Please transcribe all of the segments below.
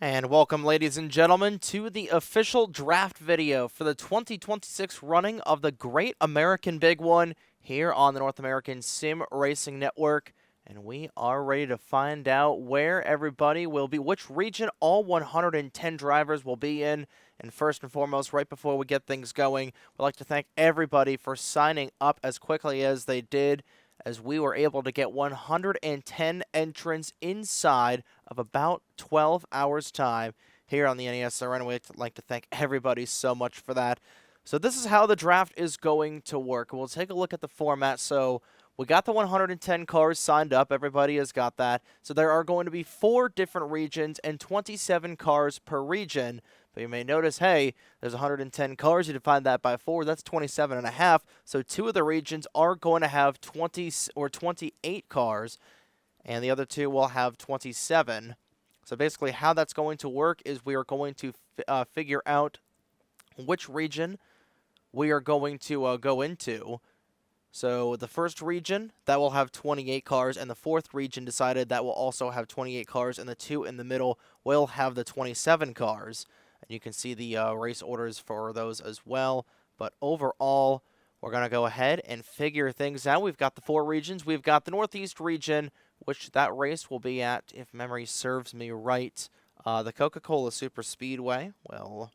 And welcome, ladies and gentlemen, to the official draft video for the 2026 running of the Great American Big One here on the North American Sim Racing Network. And we are ready to find out where everybody will be, which region all 110 drivers will be in. And first and foremost, right before we get things going, we'd like to thank everybody for signing up as quickly as they did, as we were able to get 110 entrants inside of about 12 hours' time here on the NESRN. We'd like to thank everybody so much for that. So this is how the draft is going to work. We'll take a look at the format. So we got the 110 cars signed up. Everybody has got that. So there are going to be 4 different regions and 27 cars per region. But you may notice, hey, there's 110 cars. You divide that by 4. That's 27 and a half. So 2 of the regions are going to have 20 or 28 cars, and the other 2 will have 27. So basically how that's going to work is we are going to figure out which region we are going to go into. So the first region, that will have 28 cars, and the fourth region decided that will also have 28 cars, and the 2 in the middle will have the 27 cars. And you can see the race orders for those as well. But overall, we're going to go ahead and figure things out. We've got the 4 regions. We've got the Northeast region, which that race will be at, if memory serves me right, the Coca-Cola Super Speedway. Well,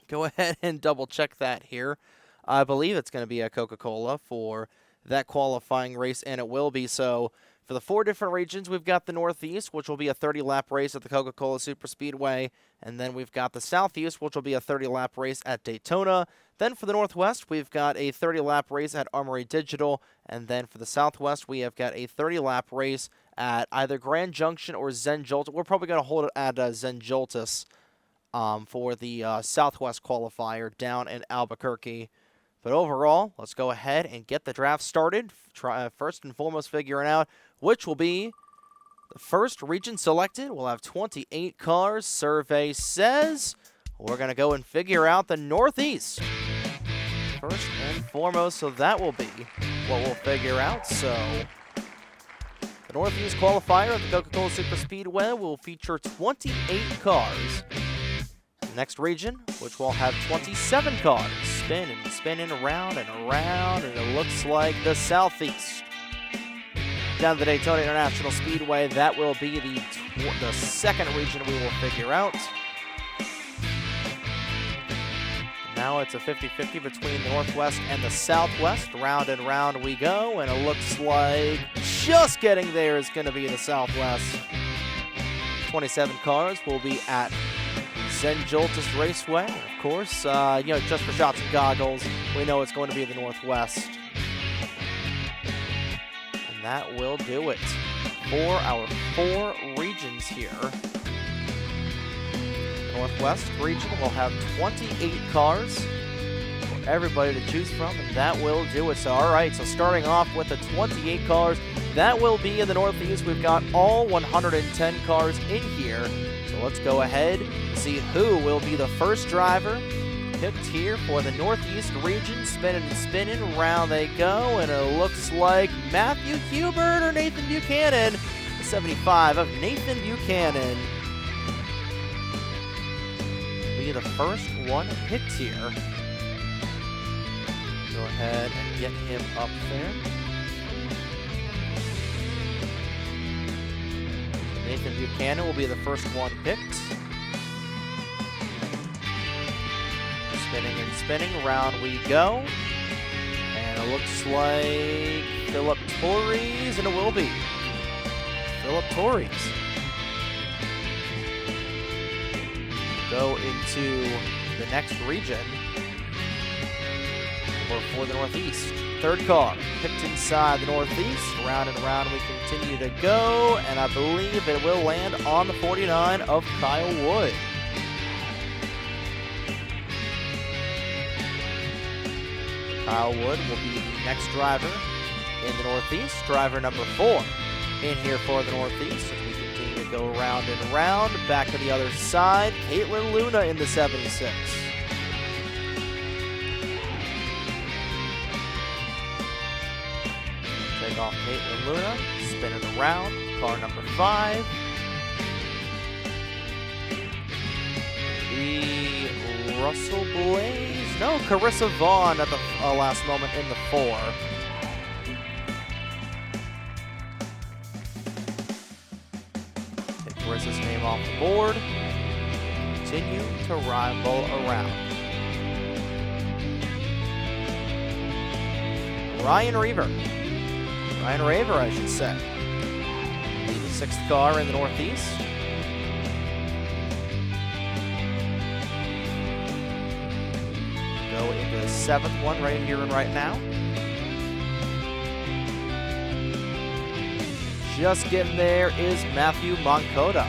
go ahead and double check that here. I believe it's going to be a Coca-Cola for that qualifying race, and it will be. So for the 4 different regions, we've got the Northeast, which will be a 30-lap race at the Coca-Cola Super Speedway. And then we've got the Southeast, which will be a 30-lap race at Daytona. Then for the Northwest, we've got a 30-lap race at Armory Digital. And then for the Southwest, we have got a 30-lap race at either Grand Junction or Zen Joltis. We're probably going to hold it at Zen Joltis for the Southwest qualifier down in Albuquerque. But overall, let's go ahead and get the draft started. First and foremost, figuring out which will be the first region selected. We'll have 28 cars. Survey says we're going to go and figure out the Northeast first and foremost. So that will be what we'll figure out. So the Northeast qualifier at the Coca-Cola Super Speedway will feature 28 cars. The next region, which will have 27 cars, spinning around and around, and it looks like the Southeast. Down to the Daytona International Speedway, that will be the second region we will figure out. Now it's a 50-50 between the Northwest and the Southwest. Round and round we go, and it looks like just getting there is going to be the Southwest. 27 cars will be at Zen Joltis Raceway. Of course, just for shots and goggles, we know it's going to be the Northwest. And that will do it for our 4 regions here. The Northwest region will have 28 cars for everybody to choose from, and that will do it. So, all right, so starting off with the 28 cars, that will be in the Northeast. We've got all 110 cars in here. So let's go ahead and see who will be the first driver picked here for the Northeast region. Spinning and spinning, around they go, and it looks like Matthew Hubert or Nathan Buchanan. The 75 of Nathan Buchanan will be the first one picked here. Go ahead and get him up there. Nathan Buchanan will be the first one picked. Spinning and spinning, round we go. And it looks like Philip Torres, and it will be Philip Torres. Go into the next region for the Northeast. Third car picked inside the Northeast. Round and round we continue to go, and I believe it will land on the 49 of Kyle Wood. Kyle Wood will be the next driver in the Northeast. Driver number 4 in here for the Northeast. As we continue to go round and round. Back to the other side, Caitlin Luna in the 76. Take off Caitlin Luna, spinning around, car number 5. Russell Blaze. No, Carissa Vaughn at the last moment in the 4. Take Carissa's name off the board. Continue to rival around. Ryan Raver, I should say. The 6th car in the Northeast. Go into the 7th one right here and right now. Just getting there is Matthew Moncada,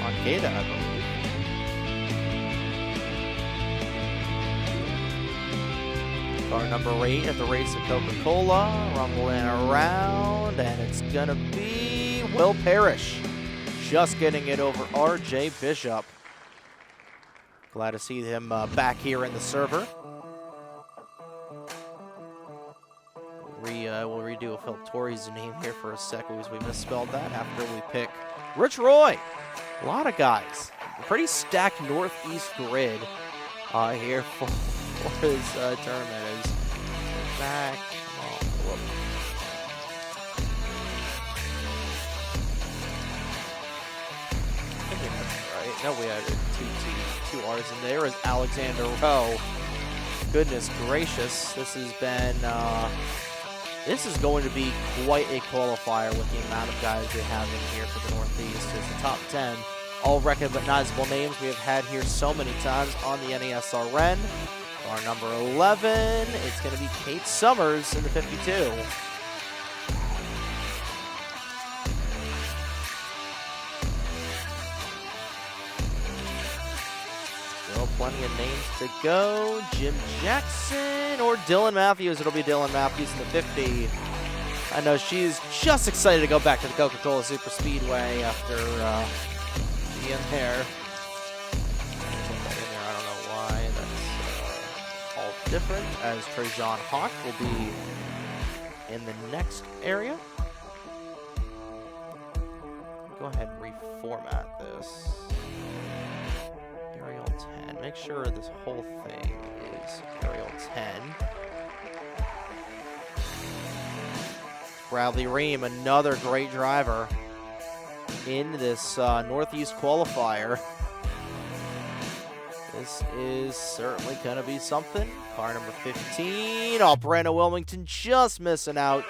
I believe. Car number 8 at the race at Coca-Cola, rumbling around, and it's gonna be Will Parrish, just getting it over RJ Bishop. Glad to see him back here in the server. We'll redo Philip Torrey's name here for a second because we misspelled that after we pick Rich Roy. A lot of guys. A pretty stacked Northeast grid here for his tournament. Is back. Come on, whoop. I think we had that right. No, we had two R's in there. Is Alexander Rowe. Goodness gracious, this has been. This is going to be quite a qualifier with the amount of guys we have in here for the Northeast. It's the top 10, all recognizable names we have had here so many times on the NASRN. Our number 11, it's going to be Kate Summers in the 52. Still plenty of names to go. Jim Jackson or Dylan Matthews. It'll be Dylan Matthews in the 50. I know she's just excited to go back to the Coca-Cola Super Speedway after being there. I don't know why. That's all different, as Trajan Hawk will be in the next area. Go ahead and reformat this. Aerial 10. Make sure this whole thing is Aerial 10. Bradley Ream, another great driver in this Northeast qualifier. This is certainly going to be something. Car number 15. Oh, Brandon Wilmington just missing out.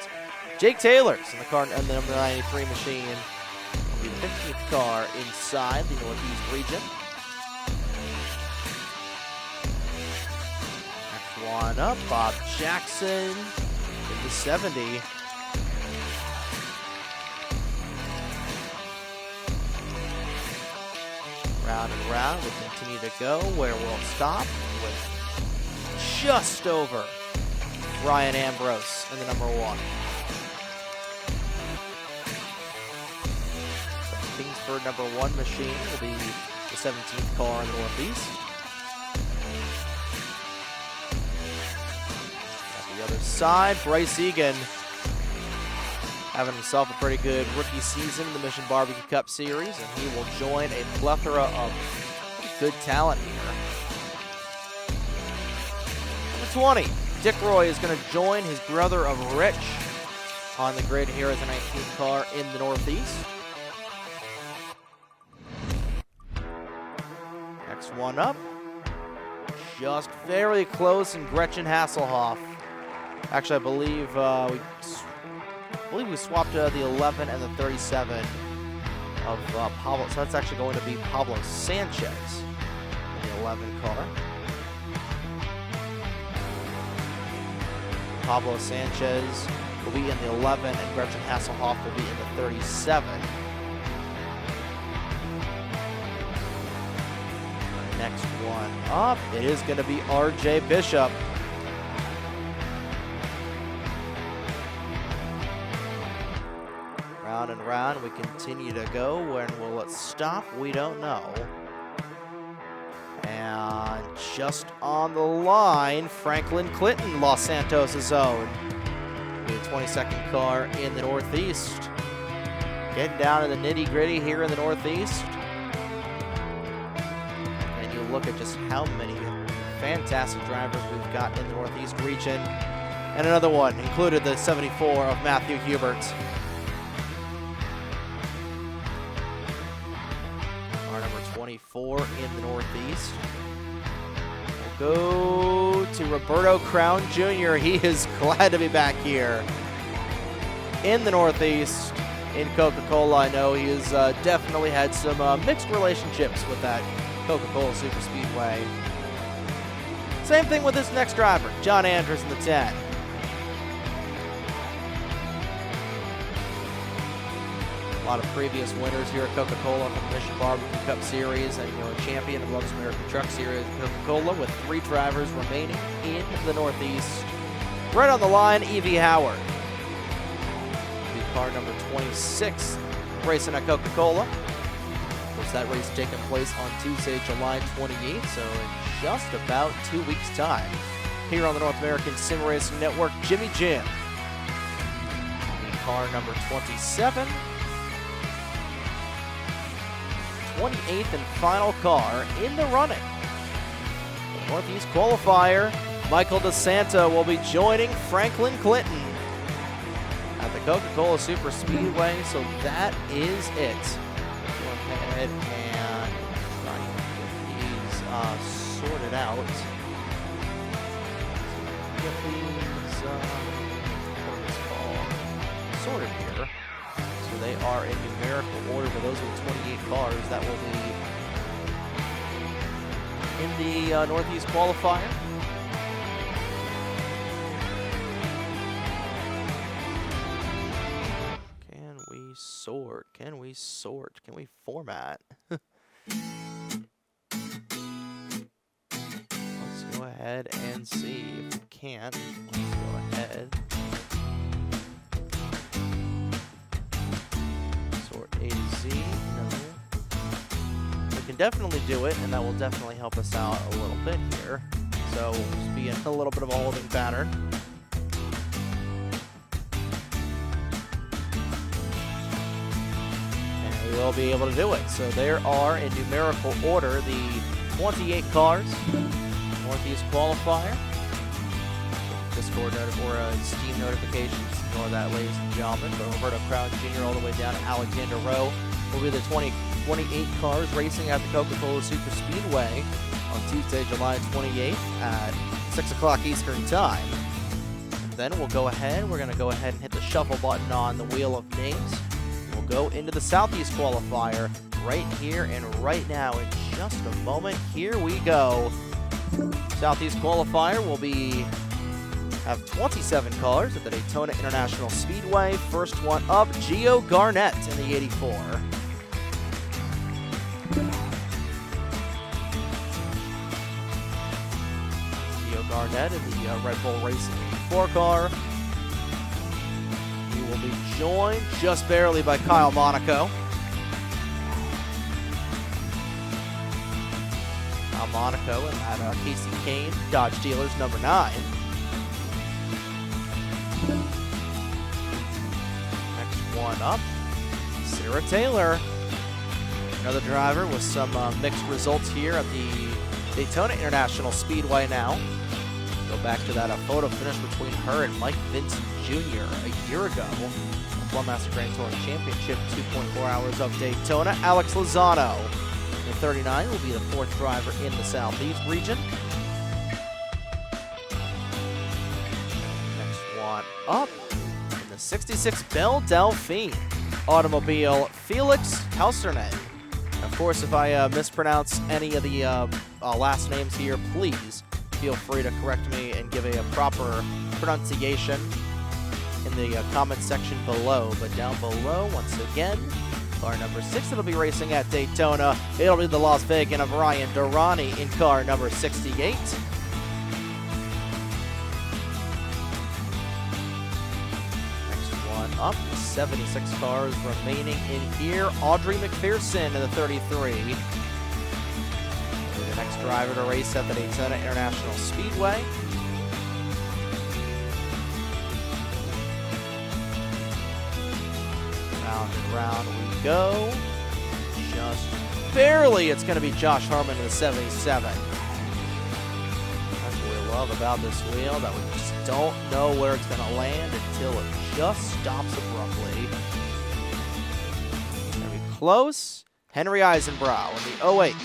Jake Taylor's in the car and the number 93 machine. Will be the 15th car inside the Northeast region. Next one up, Bob Jackson in the 70. Round and round, we'll continue to go where we'll stop with just over Ryan Ambrose in the number 1. So Kingsford number 1 machine will be the 17th car in the Northeast. At the other side, Bryce Egan having himself a pretty good rookie season in the Mission Barbecue Cup Series, and he will join a plethora of good talent here. Number 20, Dick Roy is going to join his brother of Rich on the grid here as the 19th car in the Northeast. Next one up, just very close, and Gretchen Hasselhoff. Actually, I believe we swapped the 11 and the 37 of Pablo. So that's actually going to be Pablo Sanchez in the 11 car. Pablo Sanchez will be in the 11 and Gretchen Hasselhoff will be in the 37. Next one up, it is going to be RJ Bishop. Round and round, we continue to go. When will it stop? We don't know. And just on the line, Franklin Clinton, Los Santos' own. The 22nd car in the Northeast. Getting down to the nitty-gritty here in the Northeast. look at just how many fantastic drivers we've got in the Northeast region. And another one included the 74 of Matthew Hubert. Car number 24 in the Northeast. We'll go to Roberto Crown Jr. He is glad to be back here in the Northeast in Coca-Cola. I know he has definitely had some mixed relationships with that Coca-Cola Super Speedway. Same thing with this next driver, John Andrews in the 10. A lot of previous winners here at Coca-Cola from the Mission Barbecue Cup Series, and a champion of the Love's American Truck Series at Coca-Cola, with 3 drivers remaining in the Northeast. Right on the line, Evie Howard. Car number 26 racing at Coca-Cola. Of course, that race taking place on Tuesday, July 28th, so in just about 2 weeks' time. Here on the North American Sim Racing Network, Jimmy Jim. Car number 27. 28th and final car in the running. The Northeast qualifier, Michael DeSanta, will be joining Franklin Clinton at the Coca-Cola Super Speedway, so that is it. Go ahead and try and get these sorted out. Get these, what is it called? Sorted here. So they are in numerical order, but those are the 28 cars that will be in the Northeast qualifier. Can we sort? Can we format? Let's go ahead and see if we can. Let's go ahead. Sort A to Z. No. We can definitely do it, and that will definitely help us out a little bit here. So we'll just be in a little bit of a holding pattern. Will be able to do it. So there are, in numerical order, the 28 cars, Northeast qualifier. Discord or Steam notifications, ignore that, ladies and gentlemen. But Roberto Crown Jr. all the way down to Alexander Rowe will be the 28 cars racing at the Coca-Cola Super Speedway on Tuesday, July 28th at 6 o'clock Eastern Time. And then we're going to go ahead and hit the shuffle button on the wheel of names. We'll go into the Southeast qualifier right here and right now in just a moment. Here we go. Southeast qualifier will have 27 cars at the Daytona International Speedway. First one up, Gio Garnett in the 84. Gio Garnett in the Red Bull Racing 84 car. He will be joined just barely by Kyle Monaco. Kyle Monaco and that Casey Kane, Dodge Dealers number 9. Next one up, Sarah Taylor. Another driver with some mixed results here at the Daytona International Speedway now. Go back to that photo finish between her and Mike Vincent Jr. a year ago. The Master Grand Touring Championship, 2.4 hours of Daytona. Alex Lozano, the 39, will be the 4th driver in the Southeast region. Next one up, in the 66 Belle Delphine automobile, Felix Halsterman. Of course, if I mispronounce any of the last names here, please feel free to correct me and give a proper pronunciation in the comment section below. But down below, once again, car number 6 that'll be racing at Daytona. It'll be the Las Vegas of Ryan Durrani in car number 68. Next one up, 76 cars remaining in here. Audrey McPherson in the 33. The next driver to race at the Daytona International Speedway. Round and round we go. Just barely, it's going to be Josh Harmon in the 77. That's what we love about this wheel, that we just don't know where it's going to land until it just stops abruptly. It's going to be close. Henry Eisenbrow in the 08.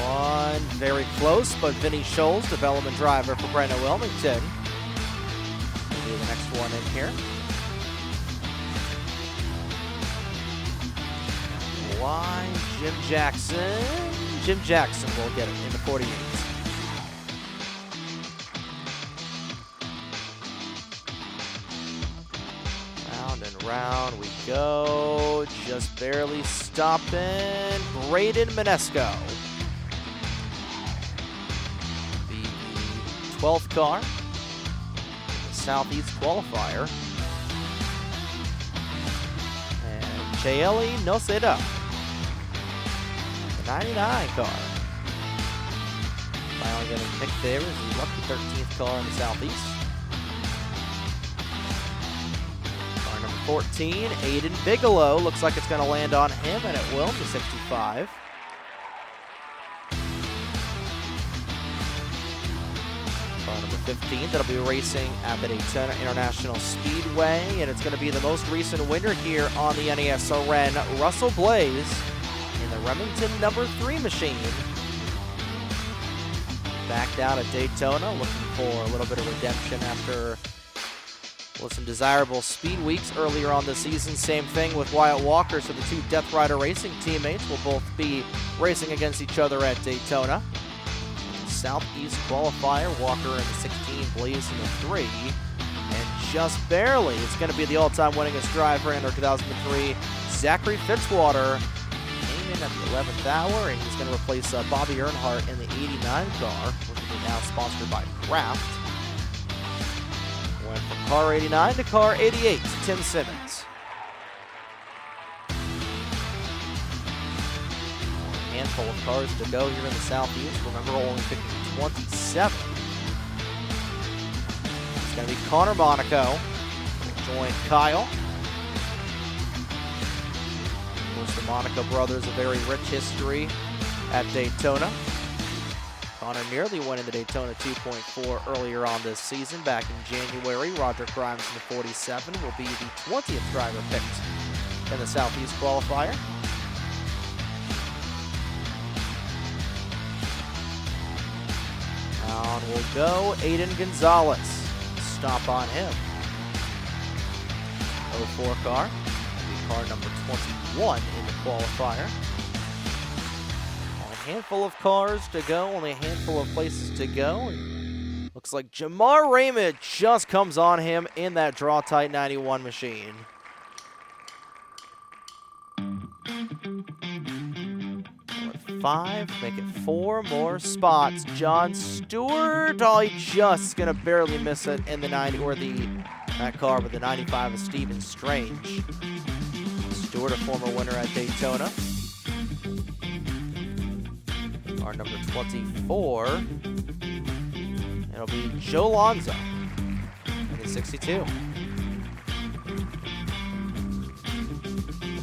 One very close, but Vinny Scholes, development driver for Brandon Wilmington, will be the next one in here. Why Jim Jackson? Jim Jackson will get it in the 48. Round and round we go, just barely stopping. Braden Minesco. The 12th car, the Southeast qualifier. And Chayeli Noseda, the 99 car. Finally getting picked there as the lucky 13th car in the Southeast. Car number 14, Aiden Bigelow. Looks like it's going to land on him, and it will, the 65. Car number 15, that'll be racing at the Daytona International Speedway, and it's going to be the most recent winner here on the NASRN, Russell Blaze, in the Remington number 3 machine. Back down at Daytona, looking for a little bit of redemption after some desirable speed weeks earlier on the season. Same thing with Wyatt Walker, so the two Death Rider Racing teammates will both be racing against each other at Daytona. Southeast qualifier, Walker in the 16, Blaze in the 3, and just barely, it's going to be the all-time winningest driver in our 2003, Zachary Fitzwater. Came in at the 11th hour, and he's going to replace Bobby Earnhardt in the 89 car, which will be now sponsored by Kraft. Went from car 89 to car 88, Tim Simmons. A handful of cars to go here in the Southeast. Remember, only picking 27. It's going to be Connor Monaco. Join Kyle. Of course, the Monaco brothers, a very rich history at Daytona. Connor nearly winning the Daytona 2.4 earlier on this season. Back in January, Roger Grimes in the 47 will be the 20th driver picked in the Southeast qualifier. On will go Aiden Gonzalez. Stop on him. 04 car. Will be car number 21 in the qualifier. A handful of cars to go, only a handful of places to go. And looks like Jamar Raymond just comes on him in that draw tight 91 machine. Five, make it 4 more spots. John Stewart, oh, he just gonna barely miss it in the 90, or that car, but the 95 is Steven Strange. Stewart, a former winner at Daytona. Car number 24, it'll be Joe Lonzo in the 62.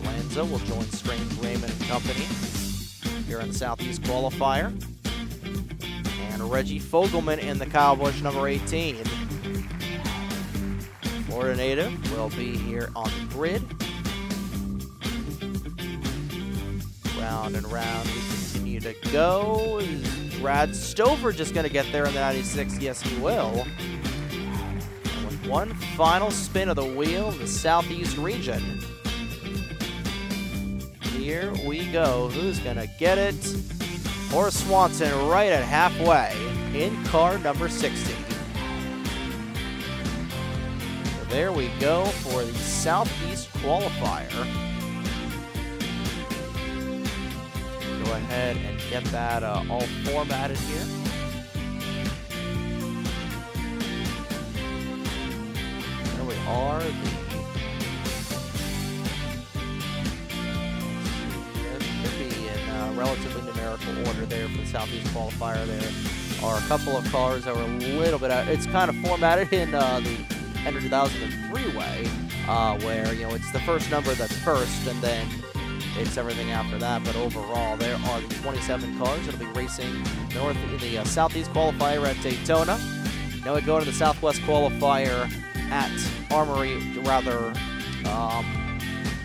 Lanza will join Strange, Raymond and company here in the Southeast qualifier. And Reggie Fogelman in the Kyle Busch number 18. Florida native will be here on the grid. Round and round we continue to go. Is Brad Stover just going to get there in the 96? Yes, he will. And with one final spin of the wheel in the Southeast region, here we go. Who's going to get it? Horace Swanson right at halfway in car number 60. So there we go for the Southeast qualifier. Go ahead and get that all formatted here. There we are. relatively numerical order there for the Southeast qualifier. There are a couple of cars that were a little bit out. It's kind of formatted in the NR2003 way, where, you know, it's the first number that's first, and then it's everything after that. But overall, there are the 27 cars that'll be racing north in the Southeast qualifier at Daytona. Now we go to the Southwest qualifier at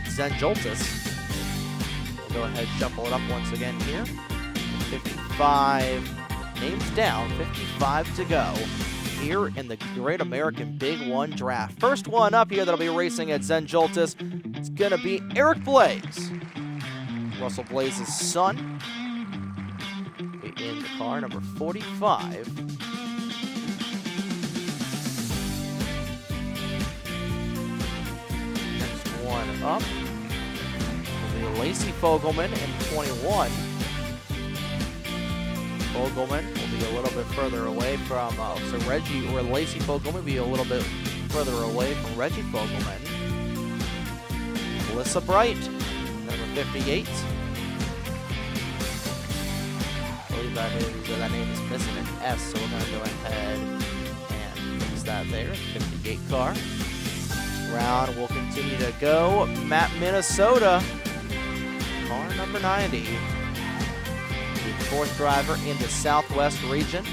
Zenjoltis. We'll go ahead and shuffle it up once again here. 55 names down, 55 to go here in the Great American Big One Draft. First one up here that'll be racing at Zenjoltis, it's gonna be Eric Blaze. Russell Blaze's son. In the car, number 45. Next one up will be Lacey Fogelman in 21. Fogelman will be a little bit further away from, Lacey Fogelman will be a little bit further away from Reggie Fogelman. Melissa Bright, number 58. I believe that name is missing an S, so we're going to go ahead and fix that there. 58 car. Round will continue to go. Matt, Minnesota. Car number 90. The fourth driver in the Southwest region.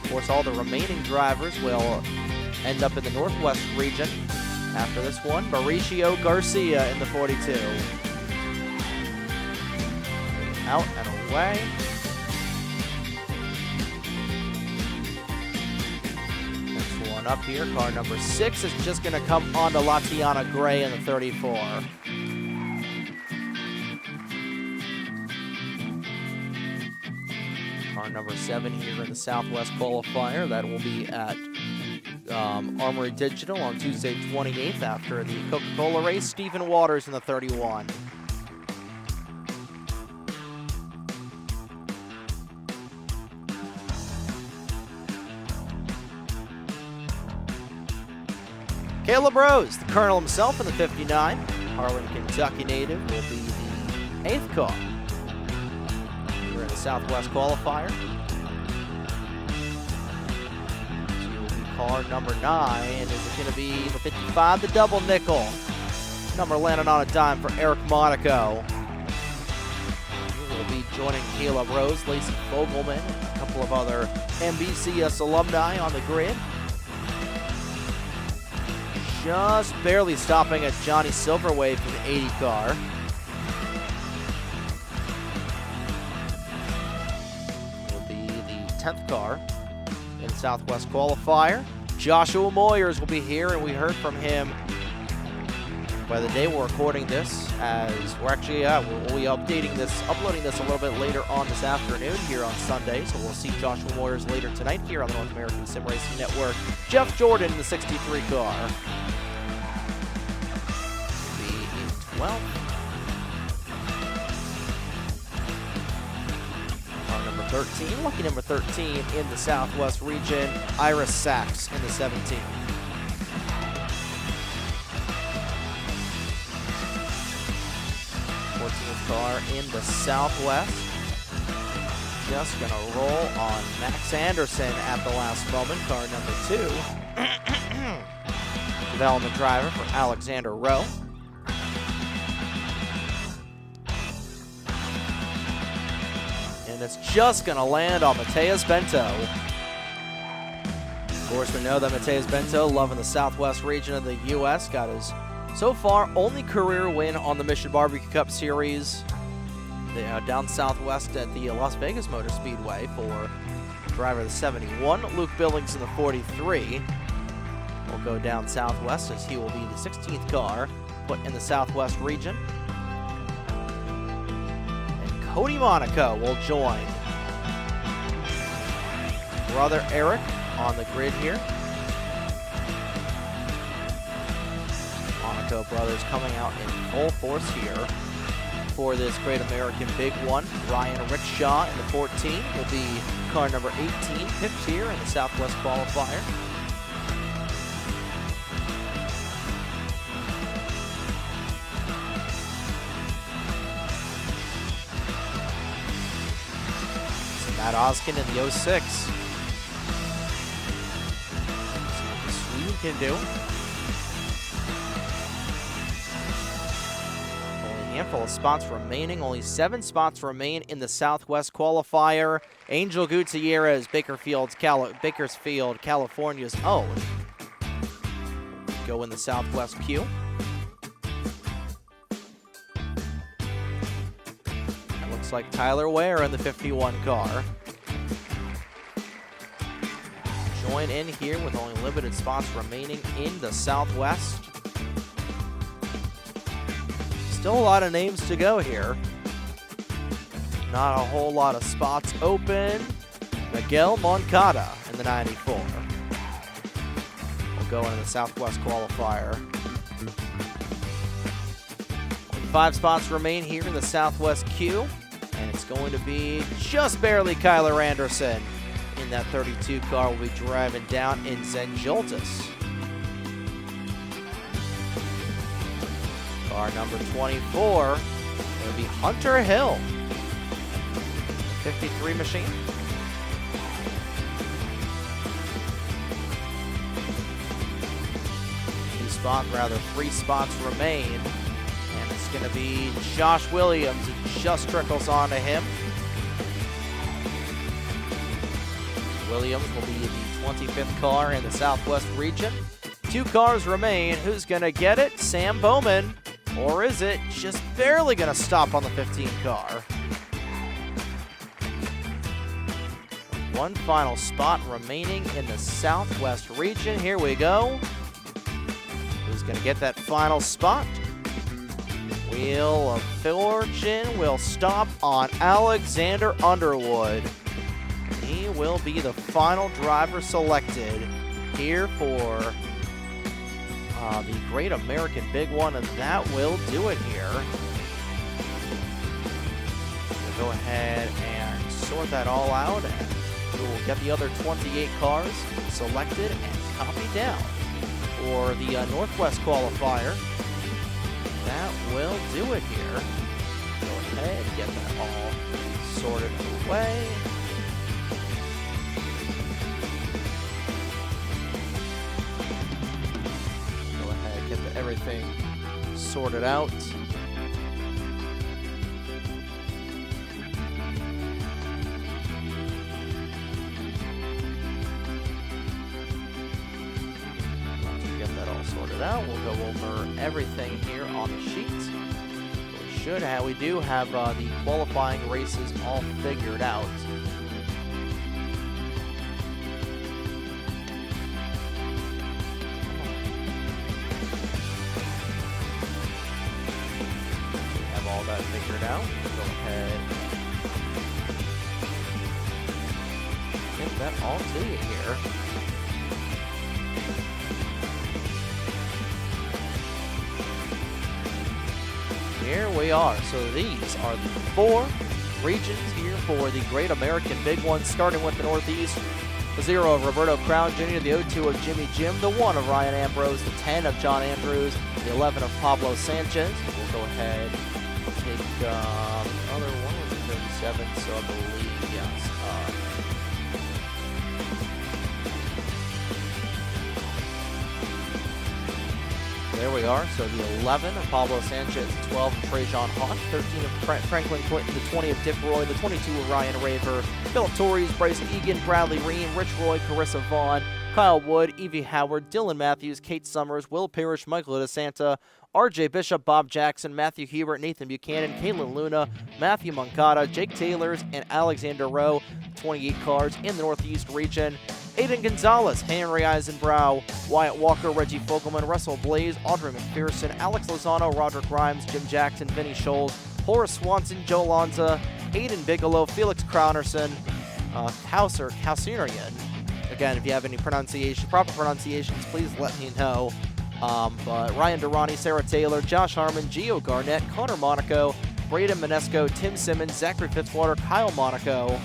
Of course, all the remaining drivers will end up in the Northwest region after this one. Mauricio Garcia in the 42. Out and away. Next one up here, car number 6 is just going to come on to Latiana Gray in the 34. Car number 7 here in the Southwest qualifier. That will be at Armory Digital on Tuesday 28th after the Coca-Cola race. Stephen Waters in the 31. Caleb Rose, the Colonel himself in the 59. Harlan, Kentucky native, will be the 8th car. We're in the Southwest qualifier. She will be car number 9. Is it going to be the 55, the double nickel? Number landed on a dime for Eric Monaco. He will be joining Caleb Rose, Lacey Fogelman, and a couple of other NBCS alumni on the grid. Just barely stopping at Johnny Silverwave for the 80 car. Will be the 10th car in the Southwest qualifier. Joshua Moyers will be here, and we heard from him by the day we're recording this, as we're actually we'll be uploading this a little bit later on this afternoon here on Sunday. So we'll see Joshua Moyers later tonight here on the North American Sim Racing Network. Jeff Jordan in the 63 car. The 12. Car number 13, lucky number 13 in the Southwest region. Iris Sachs in the 17. 14th car in the Southwest. Just going to roll on Max Anderson at the last moment. Car number 2. Development driver for Alexander Rowe. And it's just going to land on Mateus Bento. Of course, we know that Mateus Bento, loving the Southwest region of the U.S., got his so far only career win on the Mission Barbecue Cup Series down southwest at the Las Vegas Motor Speedway for driver the 71. Luke Billings in the 43 will go down southwest, as he will be the 16th car put in the Southwest region. And Cody Monaco will join brother Eric on the grid here. Monaco brothers coming out in full force here for this Great American Big One. Ryan Rickshaw in the 14 will be car number 18, picked here in the Southwest qualifier. Matt Oskin in the 06. See what the Swede can do. Only a handful of spots remaining. Only 7 spots remain in the Southwest qualifier. Angel Gutierrez, Bakersfield, California's own. Go in the Southwest queue. That looks like Tyler Ware in the 51 car. Join in here with only limited spots remaining in the Southwest. Still a lot of names to go here. Not a whole lot of spots open. Miguel Moncada in the 94. We'll go into the Southwest qualifier. Only 5 spots remain here in the Southwest queue. And it's going to be just barely Kyler Anderson in that 32 car. Will be driving down in Zenjoltis. Car number 24 will be Hunter Hill. 53 machine. 3 spots remain. And it's going to be Josh Williams. It just trickles onto him. Williams will be the 25th car in the Southwest region. 2 cars remain. Who's going to get it? Sam Bowman. Or is it just barely going to stop on the 15 car? One final spot remaining in the Southwest region. Here we go. Who's going to get that final spot? Wheel of Fortune will stop on Alexander Underwood. He will be the final driver selected here for the Great American Big One, and that will do it here. We'll go ahead and sort that all out, and we will get the other 28 cars selected and copied down for the Northwest qualifier. That will do it here. Go ahead and get that all sorted away. Go ahead and get everything sorted out. Out. We'll go over everything here on the sheet. We do have the qualifying races all figured out. We have all that figured out. We'll go ahead and get that all to you here. Here we are. So these are the 4 regions here for the Great American Big One, starting with the Northeast. The 0 of Roberto Crown Jr., the 02 of Jimmy Jim, the 1 of Ryan Ambrose, the 10 of John Andrews, the 11 of Pablo Sanchez. We'll go ahead and take the other one with the 37, so I believe, yes. There we are. So the 11 of Pablo Sanchez, the 12 of Trajan Hawk, 13 of Franklin Clinton, the 20 of Dick Roy, the 22 of Ryan Raver, Philip Torres, Bryson Egan, Bradley Reen, Rich Roy, Carissa Vaughn, Kyle Wood, Evie Howard, Dylan Matthews, Kate Summers, Will Parrish, Michael DeSanta, RJ Bishop, Bob Jackson, Matthew Hubert, Nathan Buchanan, Caitlin Luna, Matthew Moncada, Jake Taylors, and Alexander Rowe. 28 cars in the Northeast region. Aiden Gonzalez, Henry Eisenbrow, Wyatt Walker, Reggie Fogelman, Russell Blaze, Audrey McPherson, Alex Lozano, Roderick Grimes, Jim Jackson, Vinny Scholes, Horace Swanson, Joe Lanza, Aiden Bigelow, Felix Crownerson, Kauserian. Again, if you have any proper pronunciations, please let me know. But Ryan Durrani, Sarah Taylor, Josh Harmon, Gio Garnett, Connor Monaco, Braden Minesco, Tim Simmons, Zachary Fitzwater, Kyle Monaco,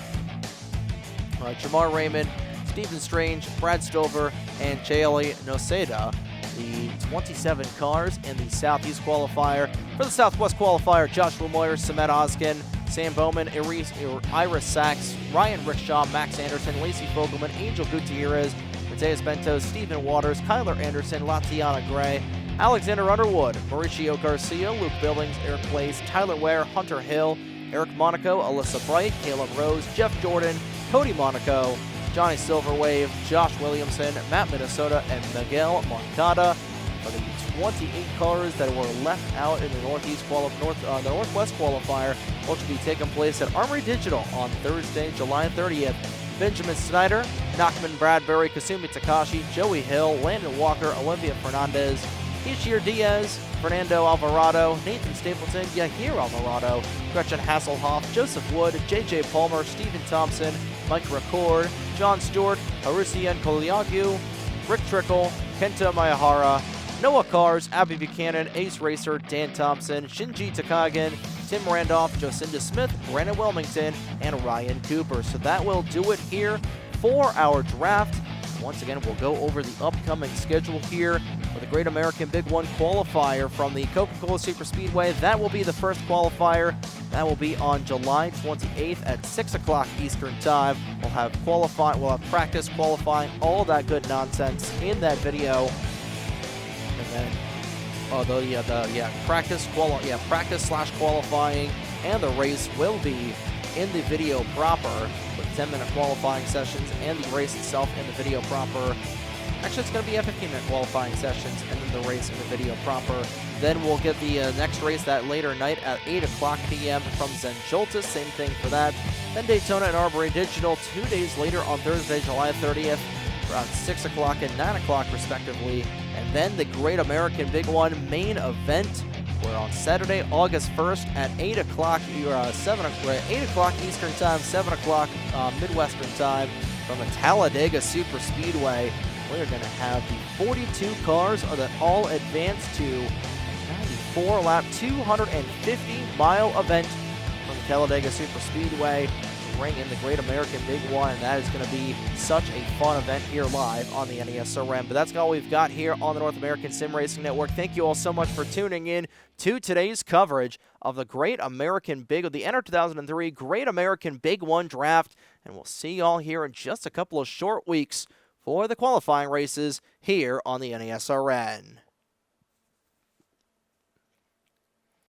Jamar Raymond, Stephen Strange, Brad Stover, and Jaylee Noseda. The 27 cars in the Southeast qualifier. For the Southwest qualifier, Joshua Moyer, Samet Oskin, Sam Bowman, Iris Sachs, Ryan Rickshaw, Max Anderson, Lacey Fogelman, Angel Gutierrez, Mateus Bentos, Stephen Waters, Kyler Anderson, Latiana Gray, Alexander Underwood, Mauricio Garcia, Luke Billings, Eric Place, Tyler Ware, Hunter Hill, Eric Monaco, Alyssa Bright, Caleb Rose, Jeff Jordan, Cody Monaco, Johnny Silverwave, Josh Williamson, Matt Minnesota, and Miguel Moncada are the 28 cars that were left out in the Northwest qualifier, which will be taking place at Armory Digital on Thursday, July 30th. Benjamin Snyder, Nachman Bradbury, Kasumi Takashi, Joey Hill, Landon Walker, Olivia Fernandez, Ishir Diaz, Fernando Alvarado, Nathan Stapleton, Yahir Alvarado, Gretchen Hasselhoff, Joseph Wood, JJ Palmer, Stephen Thompson, Mike Record, John Stewart, Harusian Koliagu, Rick Trickle, Kenta Mayahara, Noah Cars, Abby Buchanan, Ace Racer, Dan Thompson, Shinji Takagan, Tim Randolph, Jocinda Smith, Brandon Wilmington, and Ryan Cooper. So that will do it here for our draft. Once again, we'll go over the upcoming schedule here for the Great American Big One qualifier from the Coca-Cola Superspeedway. That will be the first qualifier. That will be on July 28th at 6 o'clock Eastern Time. We'll have practice, qualifying, all that good nonsense in that video. And then, practice/qualifying, and the race will be in the video proper, with 10-minute qualifying sessions and the race itself in the video proper. Actually, it's going to be a 15-minute qualifying sessions and then the race in the video proper. Then we'll get the next race that later night at 8 o'clock p.m. from Zen Joltis. Same thing for that. Then Daytona and Armory Digital 2 days later on Thursday, July 30th, around 6 o'clock and 9 o'clock respectively. And then the Great American Big One main event. We're on Saturday, August 1st at 8 o'clock, 8 o'clock Eastern Time, 7 o'clock Midwestern Time from the Talladega Superspeedway. We're going to have the 42 cars that all advance to a 94-lap, 250-mile event from the Talladega Superspeedway. Bring in the Great American Big One, and that is going to be such a fun event here live on the NESRM. But that's all we've got here on the North American Sim Racing Network. Thank you all so much for tuning in to today's coverage of the the NR2003 Great American Big One Draft, and we'll see you all here in just a couple of short weeks for the qualifying races here on the NESRN.